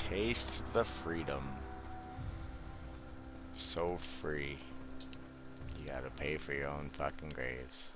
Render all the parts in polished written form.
Taste the freedom. So free. You gotta pay for your own fucking graves.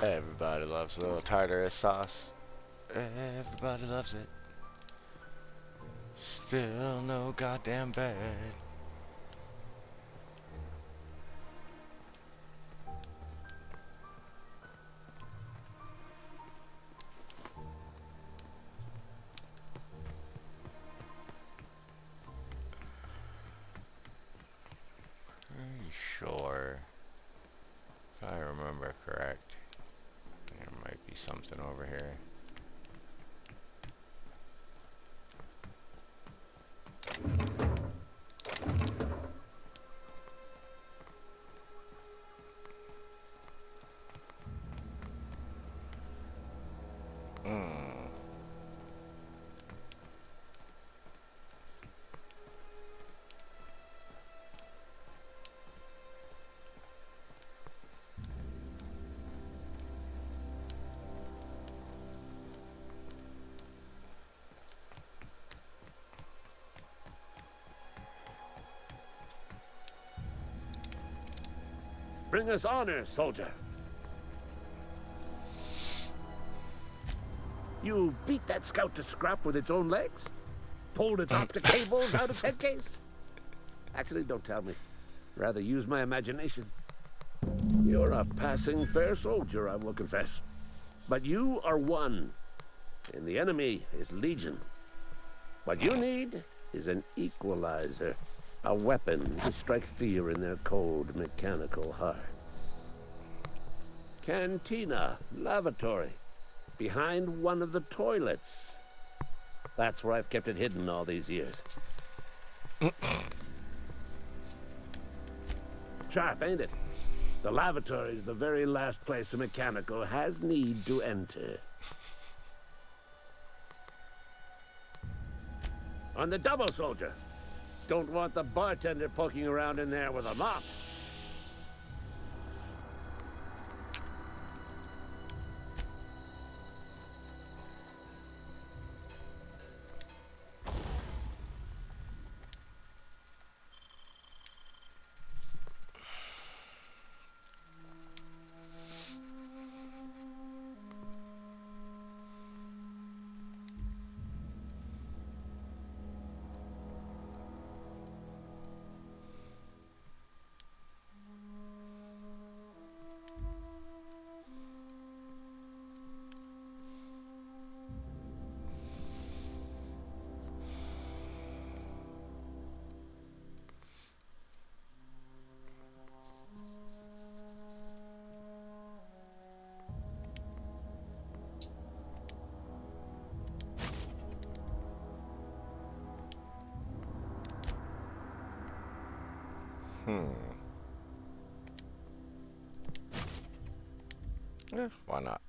Everybody loves a little tartar sauce. Everybody loves it. Still no goddamn bed. Pretty sure, if I remember correct, there might be something over here. Bring us honor, soldier. You beat that scout to scrap with its own legs? Pulled its optic cables out its head case? Actually, don't tell me. Rather use my imagination. You're a passing fair soldier, I will confess. But you are one, and the enemy is legion. What you need is an equalizer. A weapon to strike fear in their cold, mechanical hearts. Cantina, lavatory, behind one of the toilets. That's where I've kept it hidden all these years. Sharp, ain't it? The lavatory is the very last place a mechanical has need to enter. On the double, soldier. Don't want the bartender poking around in there with a mop. Hmm. Yeah, why not?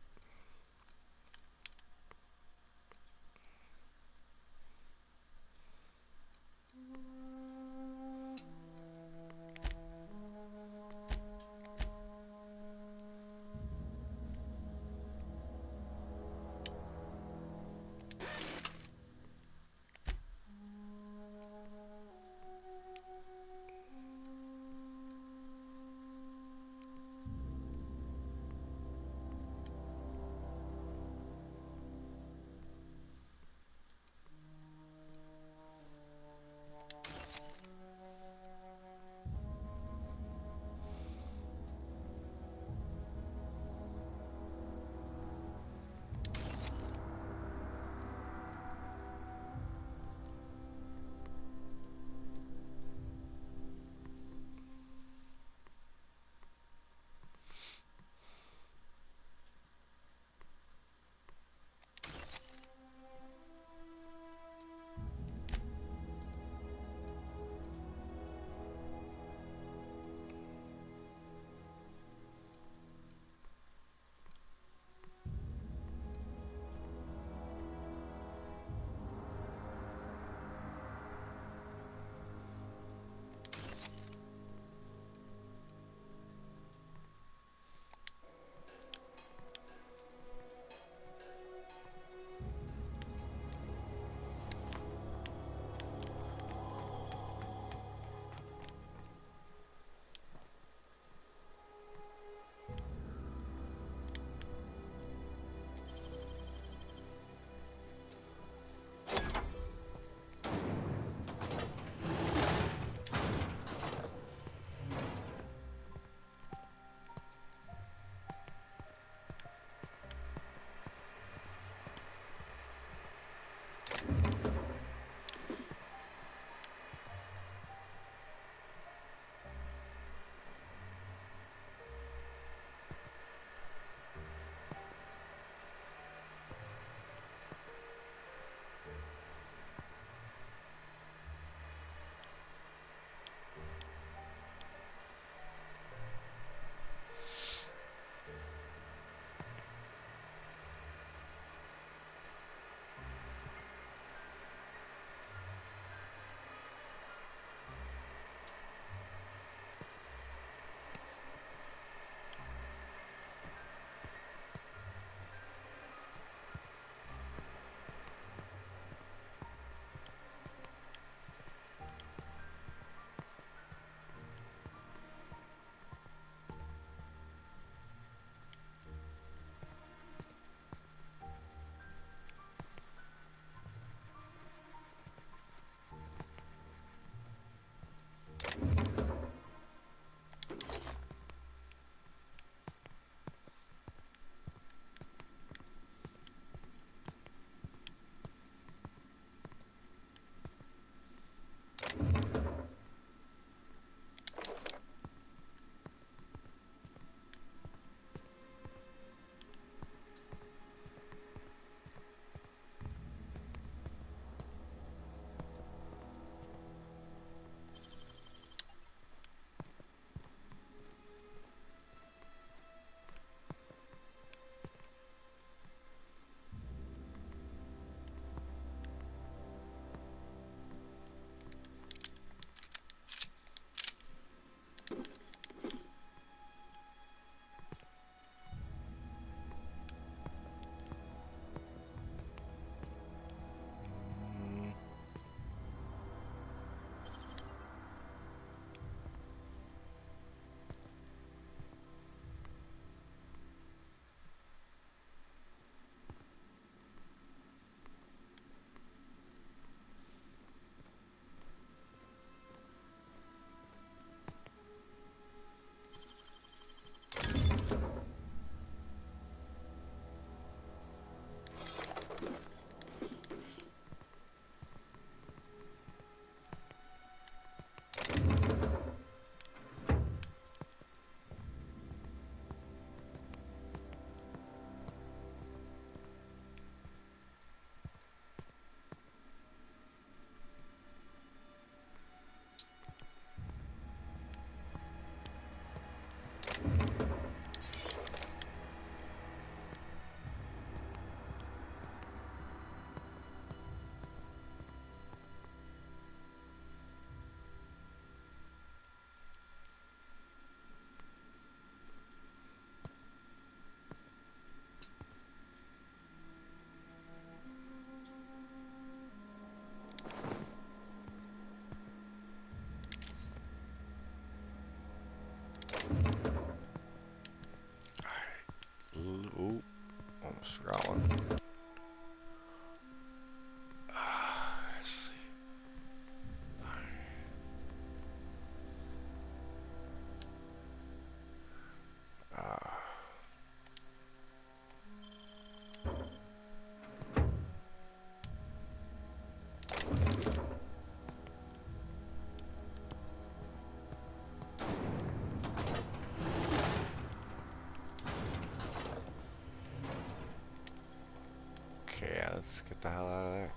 let's get the hell out of there.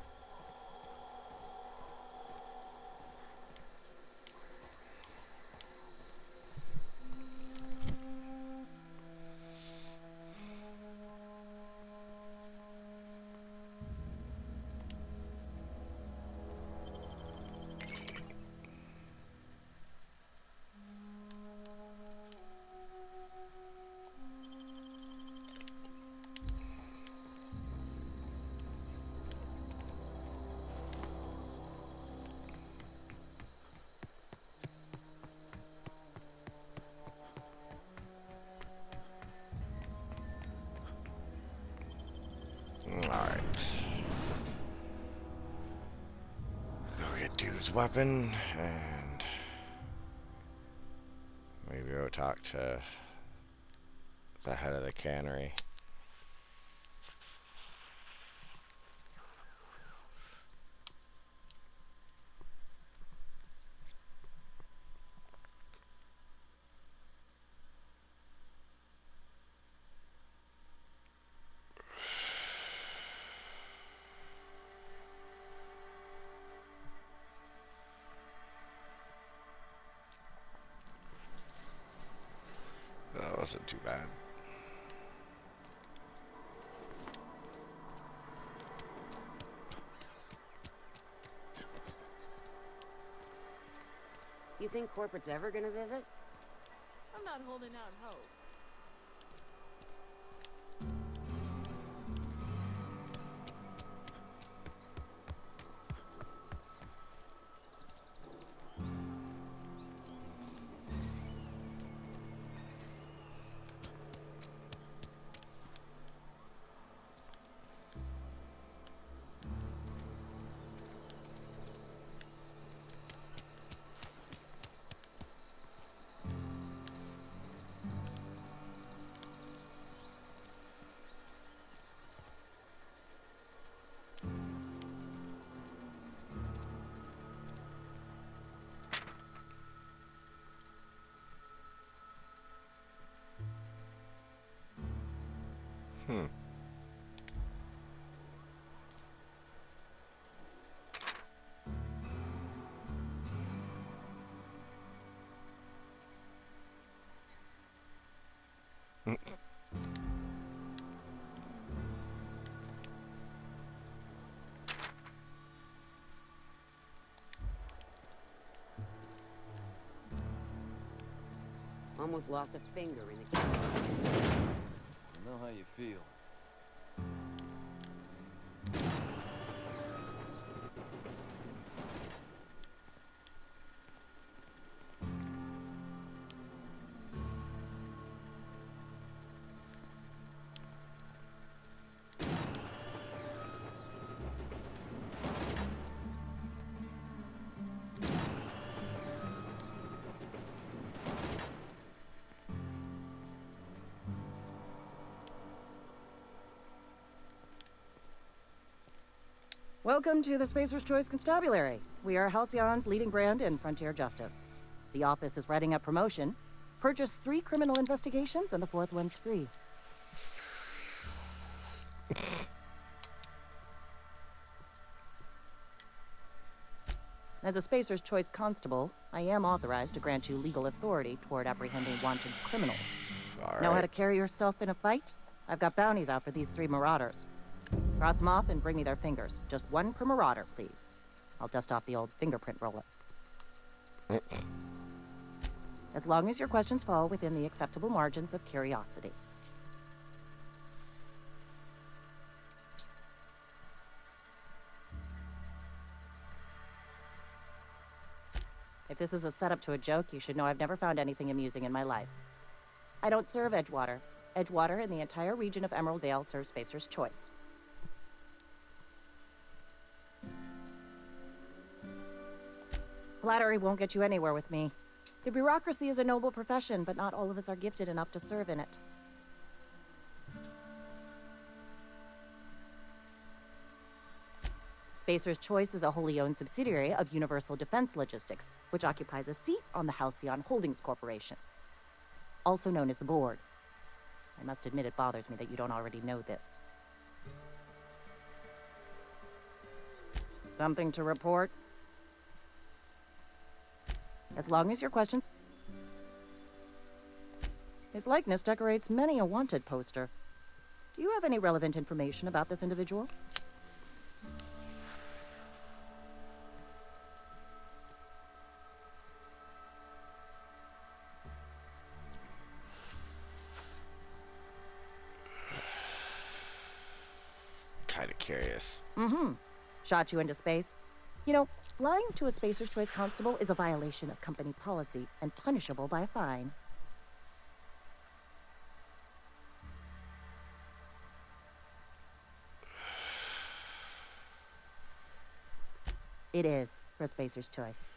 Alright. Go get dude's weapon, and maybe go talk to the head of the cannery. That wasn't too bad. You think corporate's ever gonna visit? I'm not holding out hope. Hmm. Almost lost a finger in the case. I know how you feel. Welcome to the Spacer's Choice Constabulary. We are Halcyon's leading brand in frontier justice. The office is writing up promotion. Purchase 3 criminal investigations and the 4th one's free. As a Spacer's Choice constable, I am authorized to grant you legal authority toward apprehending wanted criminals. Know how to carry yourself in a fight? I've got bounties out for these 3 marauders. Cross them off and bring me their fingers. Just 1 per marauder, please. I'll dust off the old fingerprint roller. As long as your questions fall within the acceptable margins of curiosity. If this is a setup to a joke, you should know I've never found anything amusing in my life. I don't serve Edgewater. Edgewater and the entire region of Emerald Vale serve Spacer's Choice. Flattery won't get you anywhere with me. The bureaucracy is a noble profession, but not all of us are gifted enough to serve in it. Spacer's Choice is a wholly owned subsidiary of Universal Defense Logistics, which occupies a seat on the Halcyon Holdings Corporation, also known as the Board. I must admit it bothers me that you don't already know this. Something to report? As long as your question... His likeness decorates many a wanted poster. Do you have any relevant information about this individual? Kinda curious. Mm-hmm. Shot you into space? You know, lying to a Spacer's Choice constable is a violation of company policy and punishable by a fine. It is for Spacer's Choice.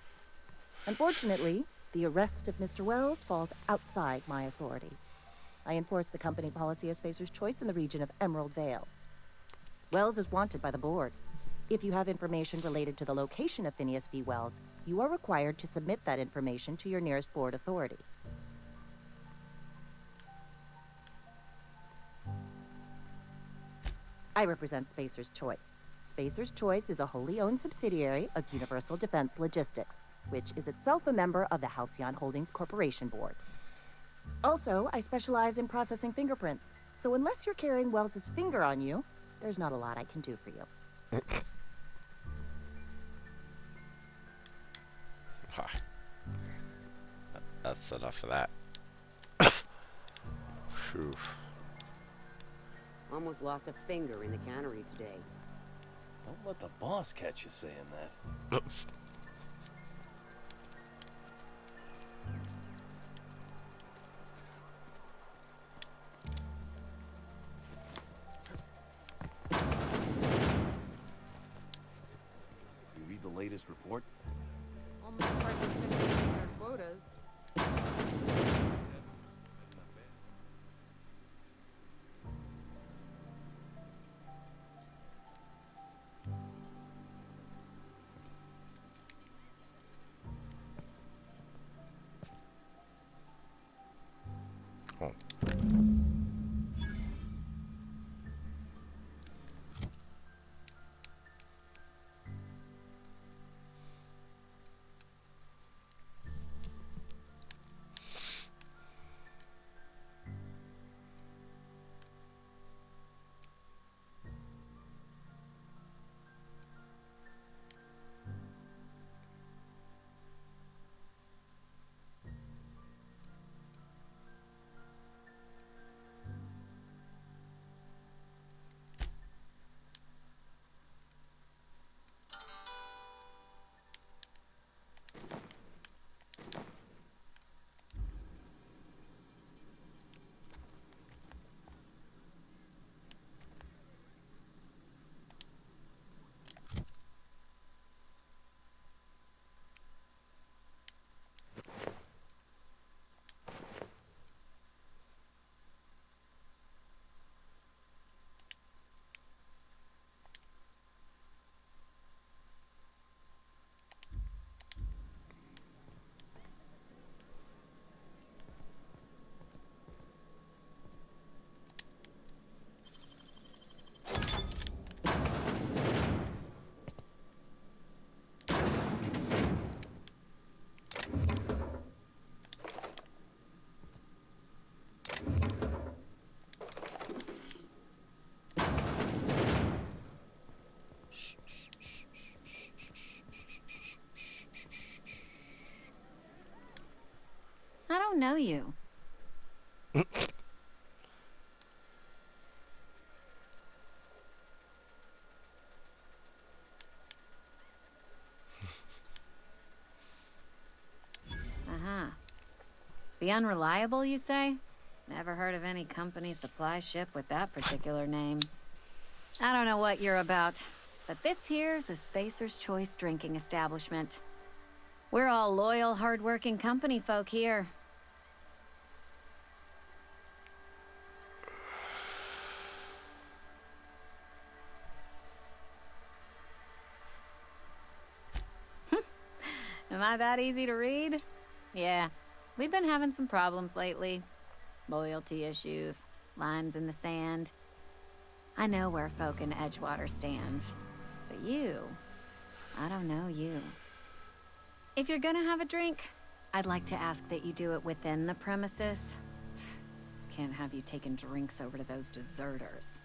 Unfortunately, the arrest of Mr. Wells falls outside my authority. I enforce the company policy of Spacer's Choice in the region of Emerald Vale. Wells is wanted by the board. If you have information related to the location of Phineas V. Wells, you are required to submit that information to your nearest board authority. I represent Spacer's Choice. Spacer's Choice is a wholly owned subsidiary of Universal Defense Logistics, which is itself a member of the Halcyon Holdings Corporation Board. Also, I specialize in processing fingerprints, so unless you're carrying Wells's finger on you, there's not a lot I can do for you. That's enough of that. Phew. Almost lost a finger in the cannery today. Don't let the boss catch you saying that. You read the latest report? Only the part that's gonna be meeting our quotas. Oh. I don't know you. Uh-huh. Be unreliable, you say? Never heard of any company supply ship with that particular name. I don't know what you're about, but this here's a Spacer's Choice drinking establishment. We're all loyal, hard-working company folk here. Am I that easy to read? Yeah, we've been having some problems lately. Loyalty issues, lines in the sand. I know where folk in Edgewater stand, but you... I don't know you. If you're gonna have a drink, I'd like to ask that you do it within the premises. Can't have you taking drinks over to those deserters.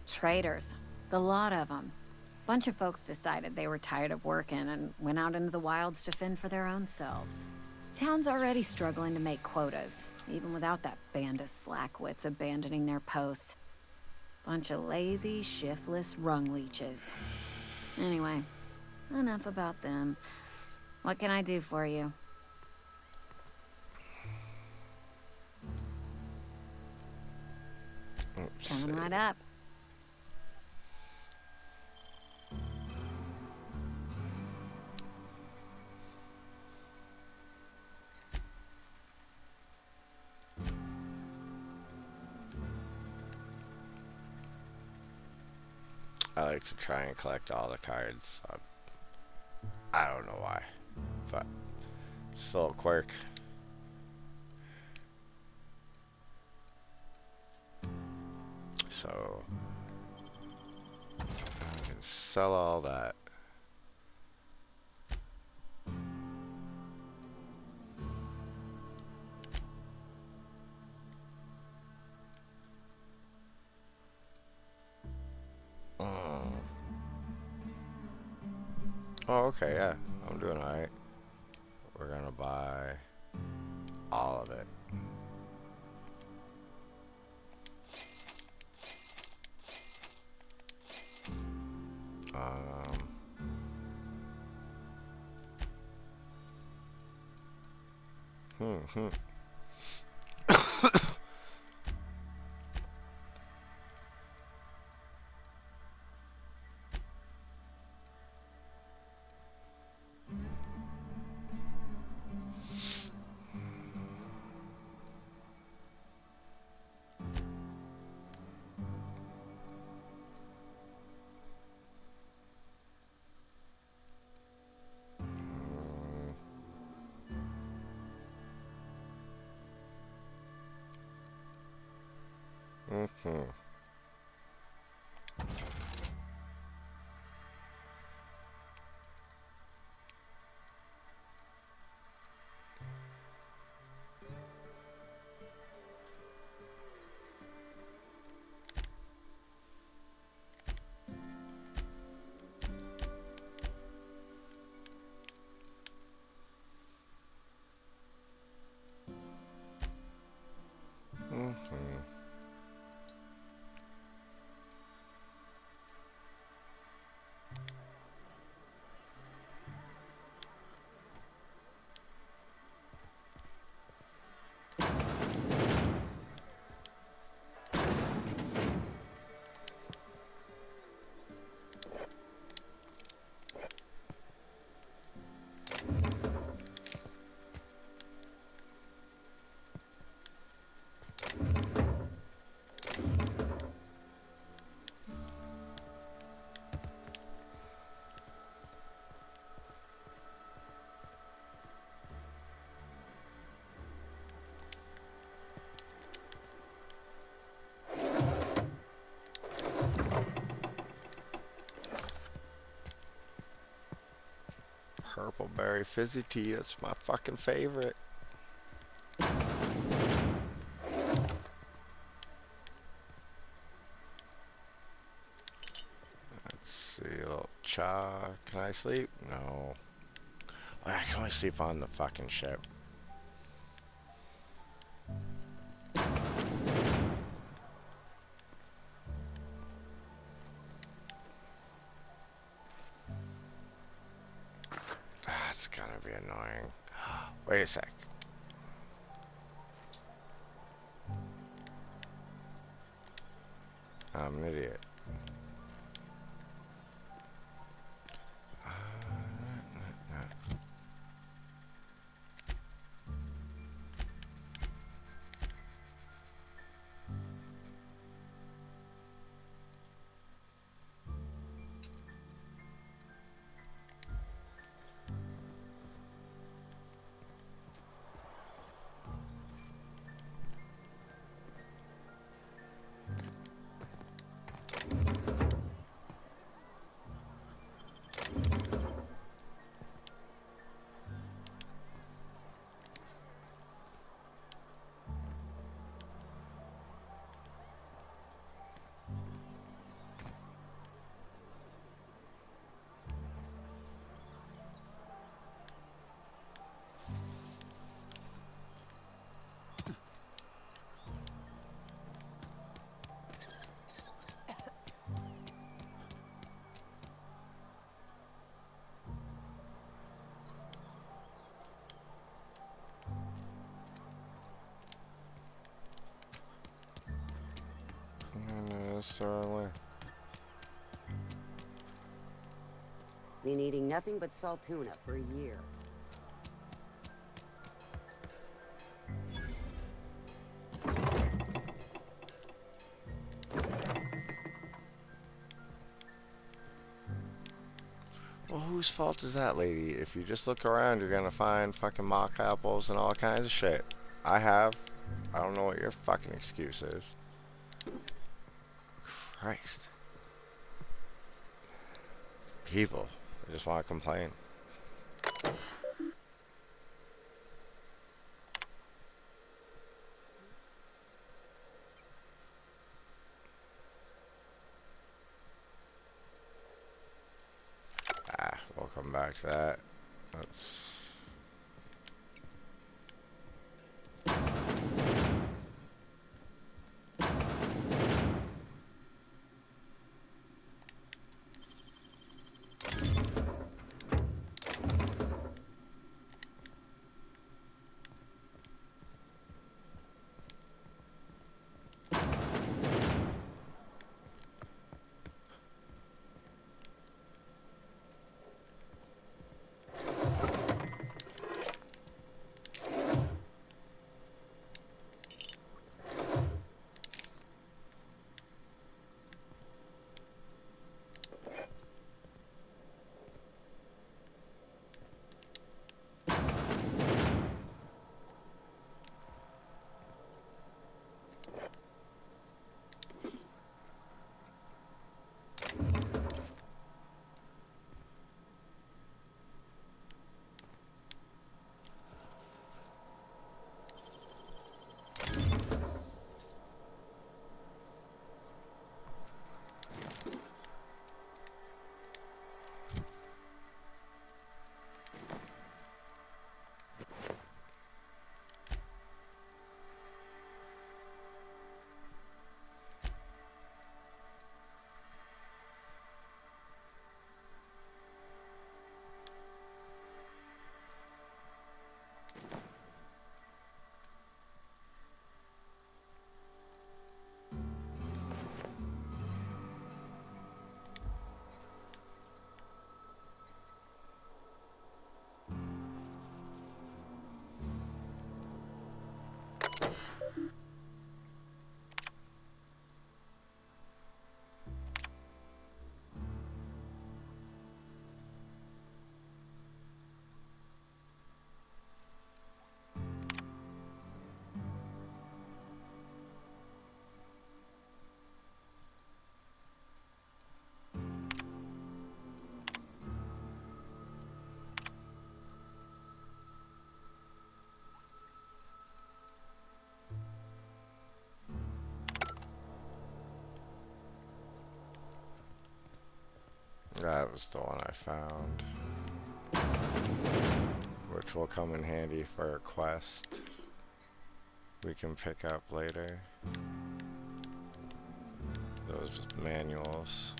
Traitors. The lot of them. Bunch of folks decided they were tired of working and went out into the wilds to fend for their own selves. Town's already struggling to make quotas, even without that band of slackwits abandoning their posts. Bunch of lazy, shiftless rung leeches. Anyway, enough about them. What can I do for you? Coming right up. I like to try and collect all the cards. I don't know why, but it's a little quirk. So I can sell all that. Oh, okay, yeah, I'm doing alright. We're gonna buy all of it. Purple berry fizzy tea, that's my fucking favorite. Let's see, a little cha. Can I sleep? No. I can only sleep on the fucking ship. That's gonna be annoying. Wait a sec. I'm an idiot. It's the wrong way. Been eating nothing but salt tuna for a year. Well, whose fault is that, lady? If you just look around, you're gonna find fucking mock apples and all kinds of shit. I have. I don't know what your fucking excuse is. Christ. People. They just want to complain. We'll come back to that. Let's... That was the one I found, which will come in handy for a quest we can pick up later. Those manuals,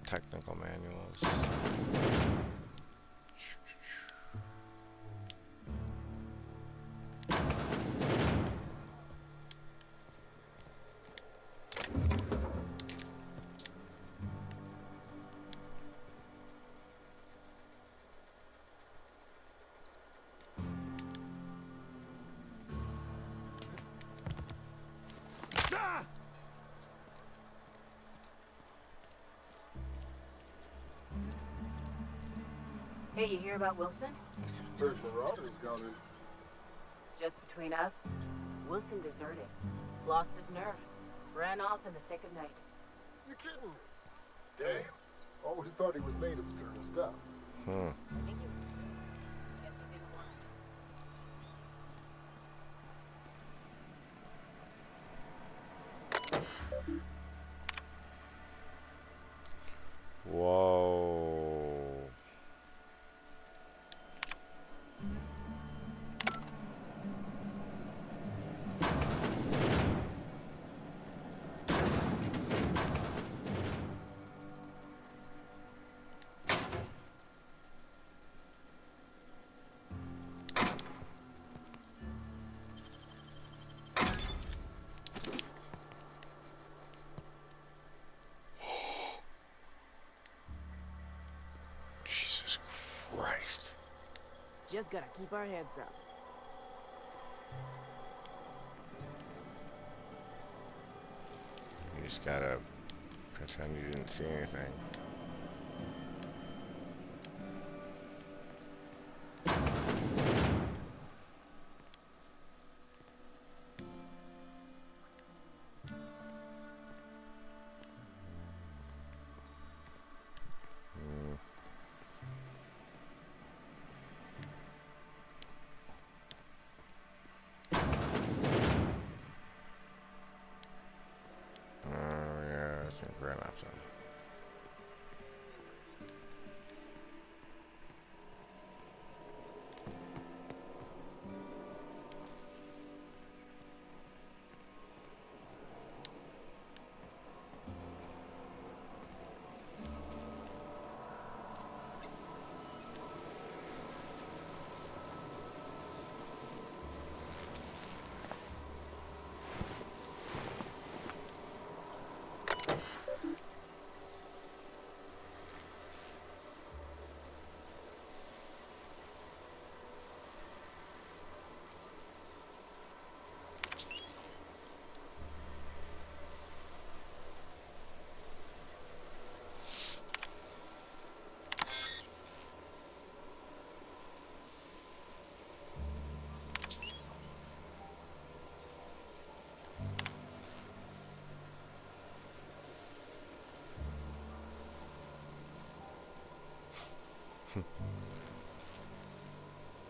technical manuals. Hey, you hear about Wilson? Heard Marauders got it. Just between us, Wilson deserted. Lost his nerve. Ran off in the thick of night. You're kidding me. Damn. Always thought he was made of stern stuff. I think he was. Guess he didn't want Whoa. Just gotta keep our heads up. You just gotta pretend you didn't see anything.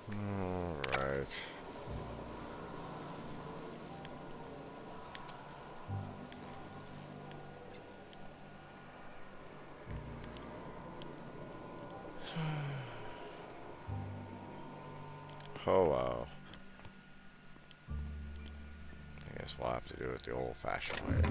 Alright. Oh wow. I guess we'll have to do it the old-fashioned way.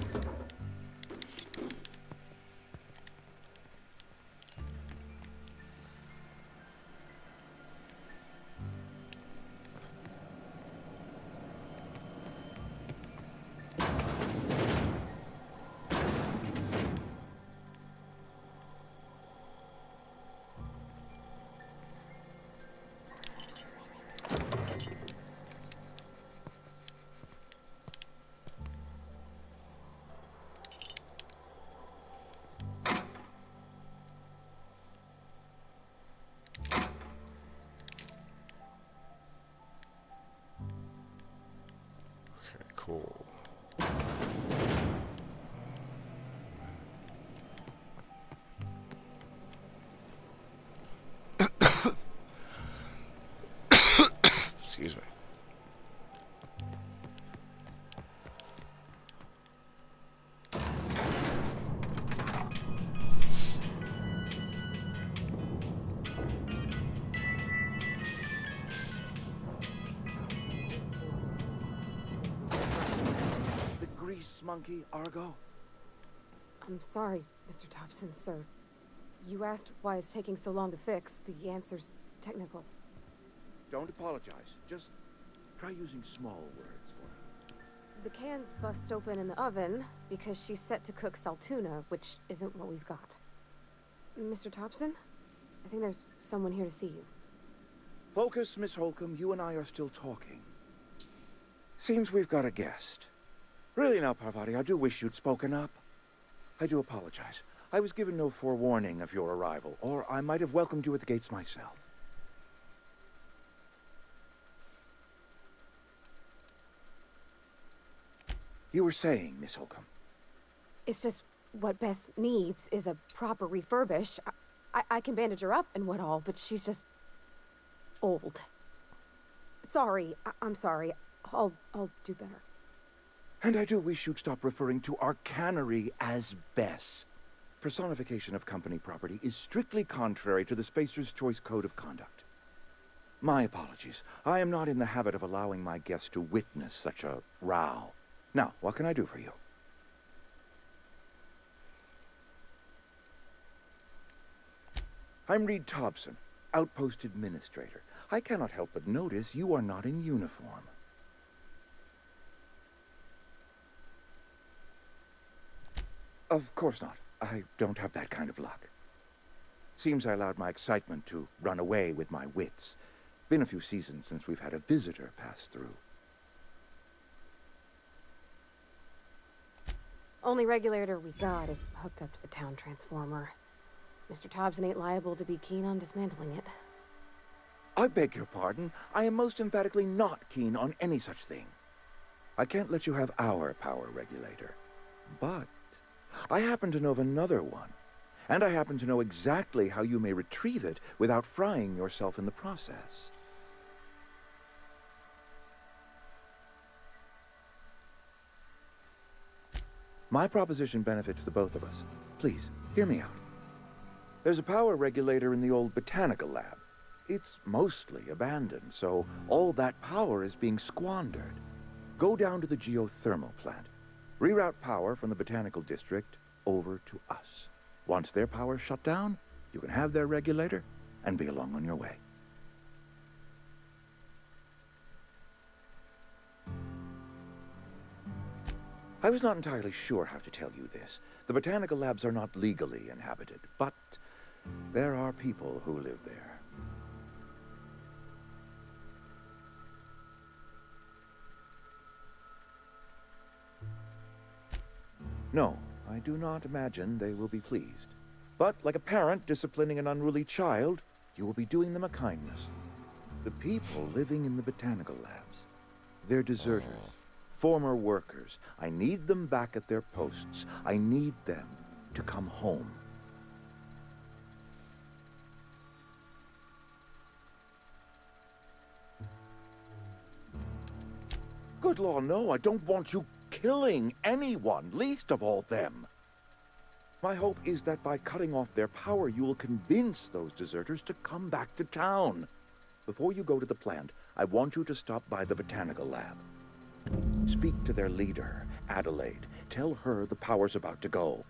Cool. Excuse me. Monkey, Argo? I'm sorry, Mr. Thompson, sir. You asked why it's taking so long to fix. The answer's technical. Don't apologize. Just try using small words for me. The can's bust open in the oven because she's set to cook saltuna, which isn't what we've got. Mr. Thompson? I think there's someone here to see you. Focus, Miss Holcomb. You and I are still talking. Seems we've got a guest. Really now, Parvati, I do wish you'd spoken up. I do apologize. I was given no forewarning of your arrival, or I might have welcomed you at the gates myself. You were saying, Miss Holcomb. It's just what Bess needs is a proper refurbish. I can bandage her up and what all, but she's just old. Sorry, I'm sorry. I'll do better. And I do wish you'd stop referring to our cannery as Bess. Personification of company property is strictly contrary to the Spacer's Choice Code of Conduct. My apologies. I am not in the habit of allowing my guests to witness such a row. Now, what can I do for you? I'm Reed Thompson, Outpost Administrator. I cannot help but notice you are not in uniform. Of course not. I don't have that kind of luck. Seems I allowed my excitement to run away with my wits. Been a few seasons since we've had a visitor pass through. Only regulator we got is hooked up to the town transformer. Mr. Thompson ain't liable to be keen on dismantling it. I beg your pardon. I am most emphatically not keen on any such thing. I can't let you have our power regulator. But I happen to know of another one. And I happen to know exactly how you may retrieve it without frying yourself in the process. My proposition benefits the both of us. Please, hear me out. There's a power regulator in the old botanical lab. It's mostly abandoned, so all that power is being squandered. Go down to the geothermal plant. Reroute power from the botanical district over to us. Once their power's shut down, you can have their regulator and be along on your way. I was not entirely sure how to tell you this. The botanical labs are not legally inhabited, but there are people who live there. No, I do not imagine they will be pleased. But like a parent disciplining an unruly child, you will be doing them a kindness. The people living in the botanical labs, they're deserters, former workers. I need them back at their posts. I need them to come home. Good law, no, I don't want you killing anyone, least of all them. My hope is that by cutting off their power, you will convince those deserters to come back to town. Before you go to the plant, I want you to stop by the botanical lab. Speak to their leader, Adelaide. Tell her the power's about to go,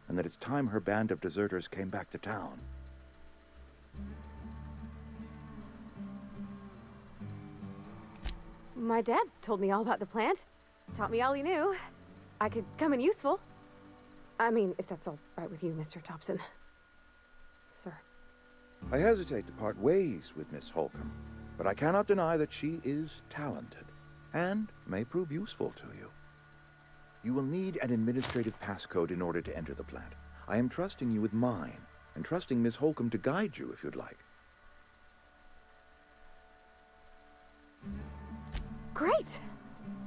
and that it's time her band of deserters came back to town. My dad told me all about the plant. Taught me all he knew. I could come in useful. I mean, if that's all right with you, Mr. Thompson. Sir. I hesitate to part ways with Miss Holcomb, but I cannot deny that she is talented, and may prove useful to you. You will need an administrative passcode in order to enter the plant. I am trusting you with mine, and trusting Miss Holcomb to guide you if you'd like. Great!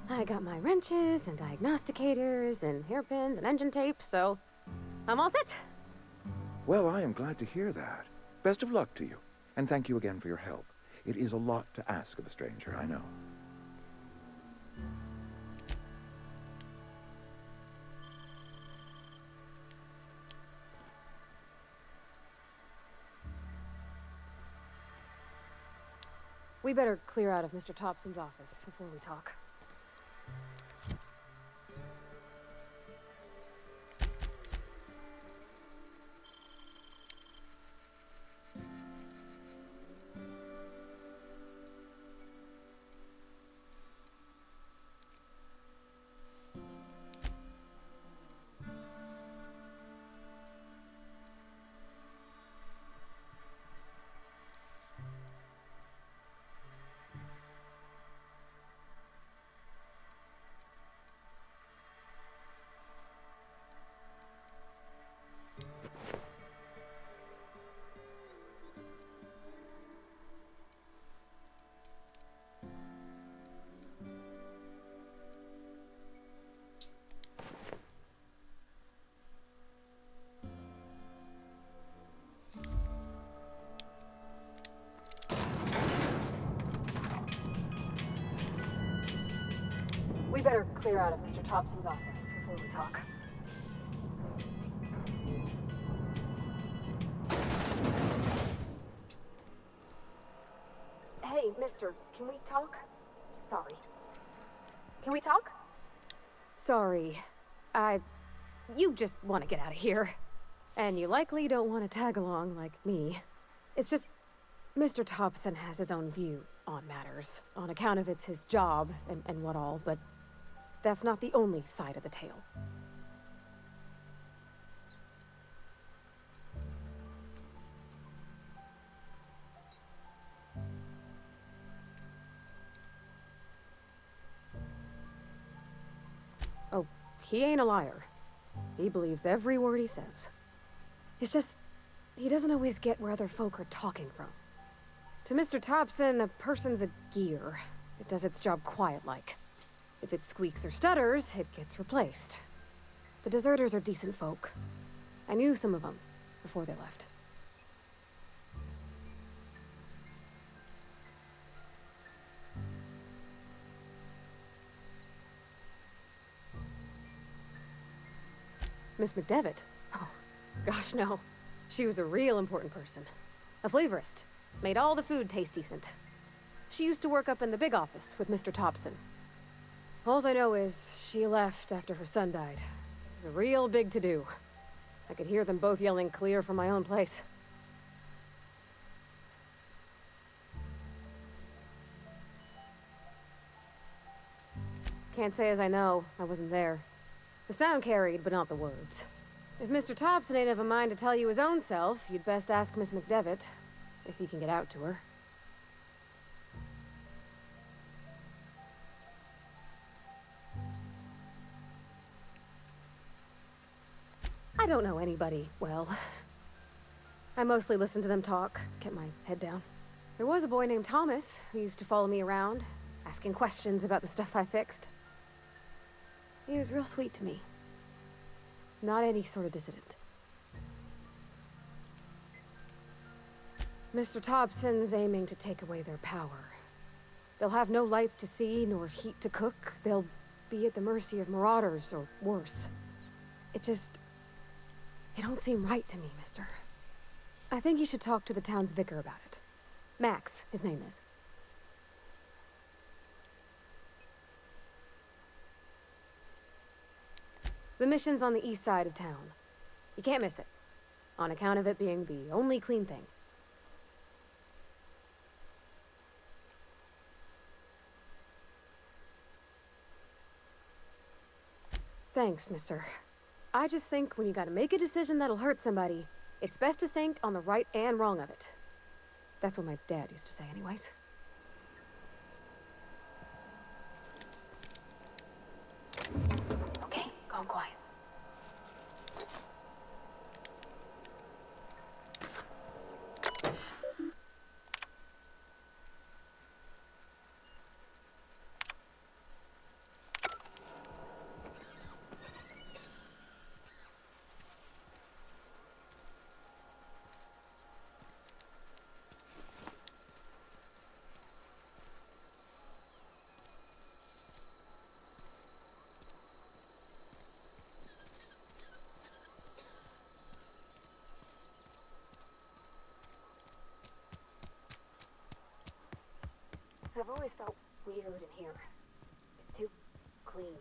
I got my wrenches and diagnosticators and hairpins and engine tape, so I'm all set. Well, I am glad to hear that. Best of luck to you, and thank you again for your help. It is a lot to ask of a stranger, I know. We better clear out of Mr. Thompson's office before we talk. We better clear out of Mr. Thompson's office before we talk. Hey, mister, can we talk? Sorry. Can we talk? Sorry. You just want to get out of here. And you likely don't want to tag along like me. It's just, Mr. Thompson has his own view on matters, on account of it's his job and what all, but that's not the only side of the tale. he ain't a liar. He believes every word he says. It's just, he doesn't always get where other folk are talking from. To Mr. Thompson, a person's a gear. It does its job quiet-like. If it squeaks or stutters, it gets replaced. The deserters are decent folk. I knew some of them before they left. Miss McDevitt? Oh, gosh, no. She was a real important person. A flavorist. Made all the food taste decent. She used to work up in the big office with Mr. Thompson. All I know is she left after her son died. It was a real big to-do. I could hear them both yelling clear from my own place. Can't say as I know. I wasn't there. The sound carried, but not the words. If Mr. Thompson ain't of a mind to tell you his own self, you'd best ask Miss McDevitt, if you can get out to her. I don't know anybody well. I mostly listen to them talk, kept my head down. There was a boy named Thomas who used to follow me around, asking questions about the stuff I fixed. He was real sweet to me. Not any sort of dissident. Mr. Thompson's aiming to take away their power. They'll have no lights to see, nor heat to cook. They'll be at the mercy of marauders, or worse. It don't seem right to me, mister. I think you should talk to the town's vicar about it. Max, his name is. The mission's on the east side of town. You can't miss it, on account of it being the only clean thing. Thanks, mister. I just think when you gotta make a decision that'll hurt somebody, it's best to think on the right and wrong of it. That's what my dad used to say anyways. Okay, calm quiet. I've always felt weird in here. It's too clean.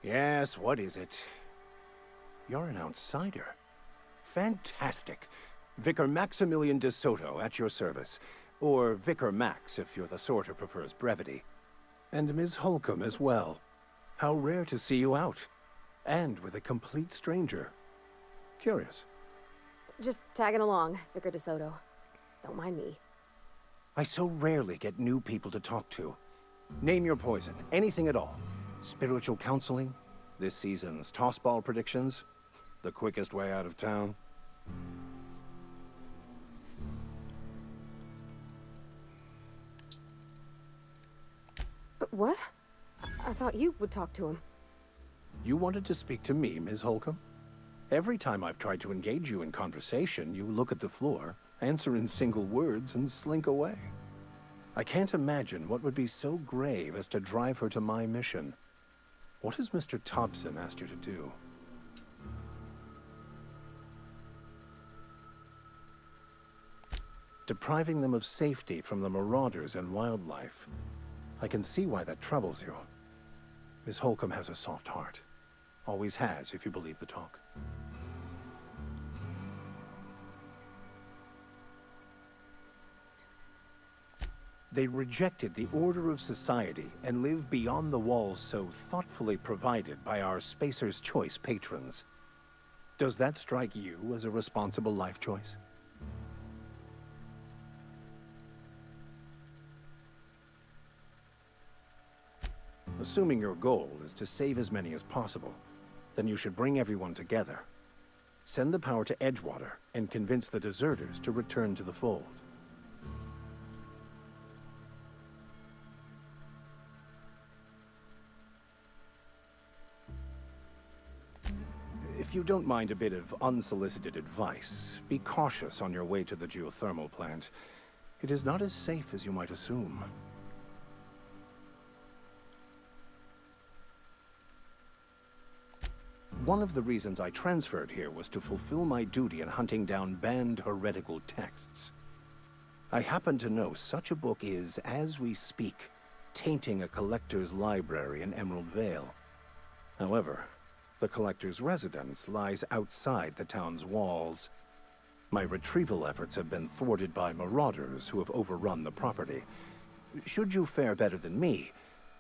Yes, what is it? You're an outsider. Fantastic. Vicar Maximilian de Soto at your service. Or Vicar Max, if you're the sort who prefers brevity. And Ms. Holcomb as well. How rare to see you out. And with a complete stranger. Curious. Just tagging along, Vicar de Soto. Don't mind me. I so rarely get new people to talk to. Name your poison, anything at all. Spiritual counseling, this season's tossball predictions, the quickest way out of town. What? I thought you would talk to him. You wanted to speak to me, Ms. Holcomb? Every time I've tried to engage you in conversation, you look at the floor, answer in single words, and slink away. I can't imagine what would be so grave as to drive her to my mission. What has Mr. Thompson asked you to do? Depriving them of safety from the marauders and wildlife. I can see why that troubles you. Miss Holcomb has a soft heart. Always has, if you believe the talk. They rejected the order of society and live beyond the walls so thoughtfully provided by our Spacer's Choice patrons. Does that strike you as a responsible life choice? Assuming your goal is to save as many as possible, then you should bring everyone together. Send the power to Edgewater and convince the deserters to return to the fold. If you don't mind a bit of unsolicited advice, be cautious on your way to the geothermal plant. It is not as safe as you might assume. One of the reasons I transferred here was to fulfill my duty in hunting down banned heretical texts. I happen to know such a book is, as we speak, tainting a collector's library in Emerald Vale. However, the collector's residence lies outside the town's walls. My retrieval efforts have been thwarted by marauders who have overrun the property. Should you fare better than me,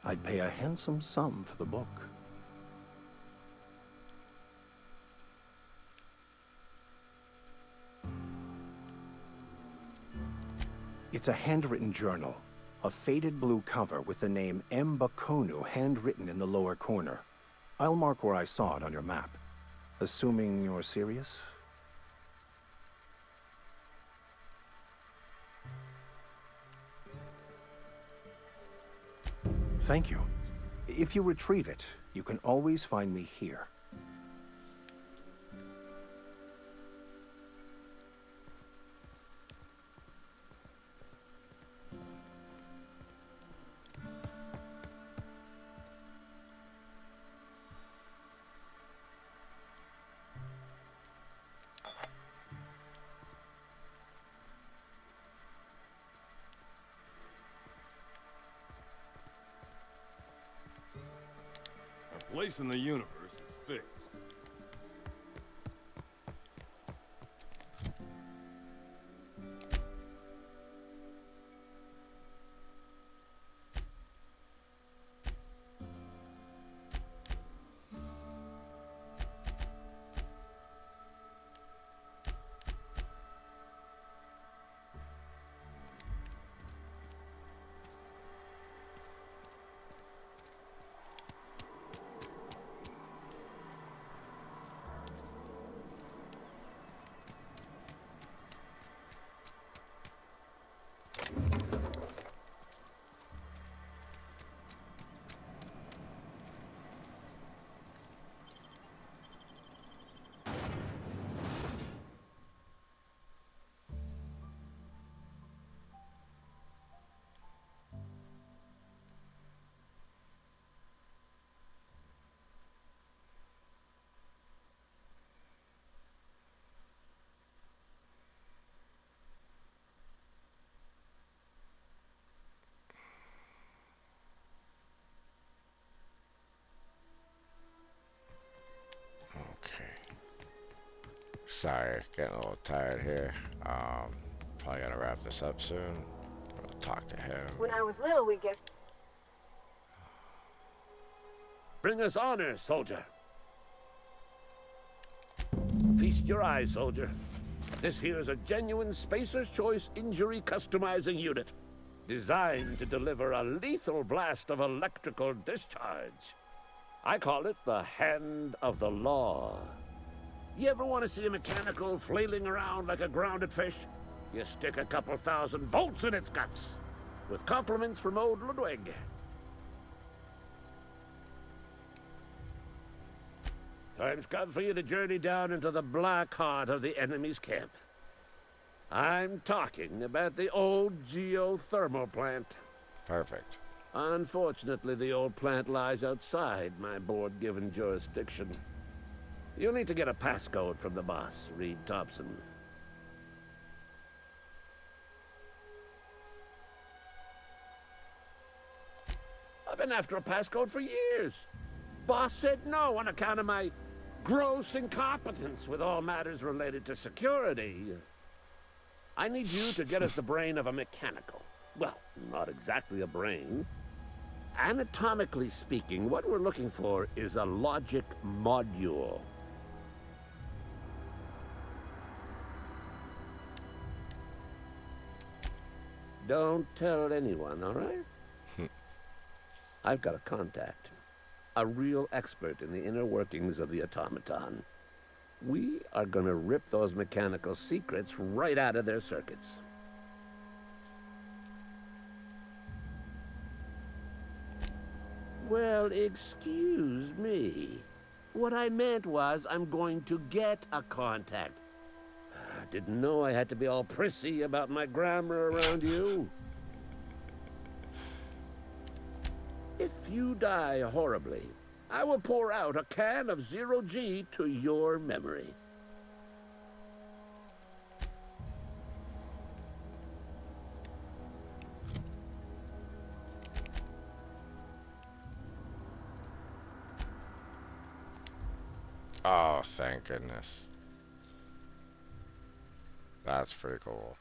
I'd pay a handsome sum for the book. It's a handwritten journal, a faded blue cover with the name M. Bakonu handwritten in the lower corner. I'll mark where I saw it on your map. Assuming you're serious? Thank you. If you retrieve it, you can always find me here. Our place in the universe is fixed. Sorry, getting a little tired here. Probably gotta wrap this up soon. I'll talk to him. When I was little, we get... Bring us honor, soldier. Feast your eyes, soldier. This here is a genuine Spacer's Choice injury customizing unit, designed to deliver a lethal blast of electrical discharge. I call it the Hand of the Law. You ever want to see a mechanical flailing around like a grounded fish? You stick a couple thousand volts in its guts. With compliments from old Ludwig. Time's come for you to journey down into the black heart of the enemy's camp. I'm talking about the old geothermal plant. Perfect. Unfortunately, the old plant lies outside my board-given jurisdiction. You'll need to get a passcode from the boss, Reed Thompson. I've been after a passcode for years. Boss said no on account of my gross incompetence with all matters related to security. I need you to get us the brain of a mechanical. Well, not exactly a brain. Anatomically speaking, what we're looking for is a logic module. Don't tell anyone, all right? I've got a contact. A real expert in the inner workings of the automaton. We are gonna rip those mechanical secrets right out of their circuits. Well, excuse me. What I meant was I'm going to get a contact. I didn't know I had to be all prissy about my grammar around you. If you die horribly, I will pour out a can of 0G to your memory. Oh, thank goodness. That's pretty cool.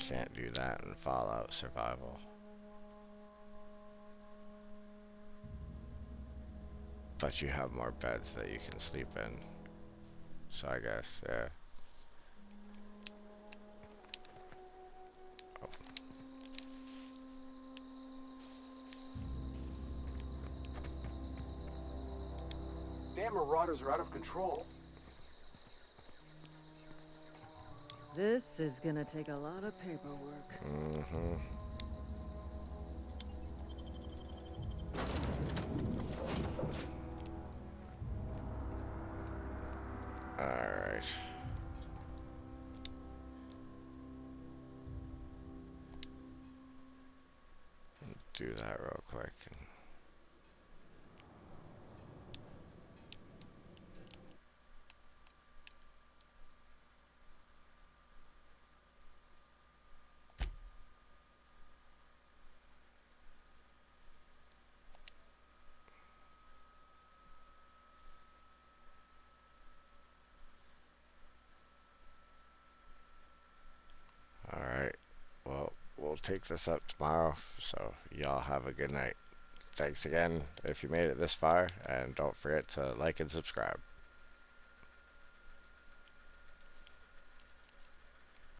Can't do that in Fallout Survival. But you have more beds that you can sleep in. So I guess, yeah. Oh. Damn marauders are out of control. This is gonna take a lot of paperwork. Mm-hmm. Alright. Do that real quick. Alright, well, we'll take this up tomorrow, so y'all have a good night. Thanks again if you made it this far, and don't forget to like and subscribe.